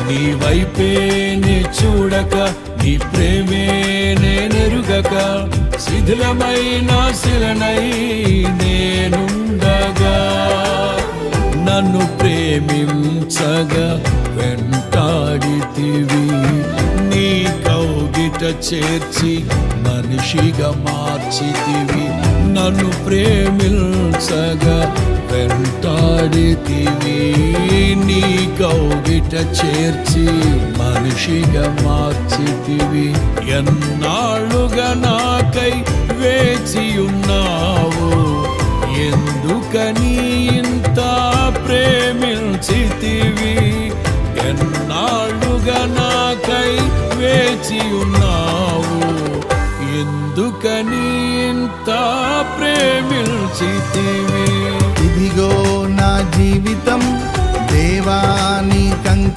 నీ వైపే నే చూడక, నీ ప్రేమే నేనెరుగక, శిథిలమైన శిలనై నేనుండగా, నన్ను ప్రేమించగా వెంటాడితివి, నీ కౌగిట చేర్చి మనిషిగా మార్చితివి, నన్ను ప్రేమించగా వెంటాడితివి, నీ కౌగిట చేర్చి మనిషిగా మార్చితివి. ఎన్నాళ్ళుగా నాకై వేచియున్నావు, ఎందుకని ఇంత ప్రేమించితివి, ఎన్నాళ్ళుగా నాకై వేచియున్నావు, ఎందుకని ఇంత ప్రేమించితివి. ఇదిగో నా జీవితం దేవా నీకంకితం.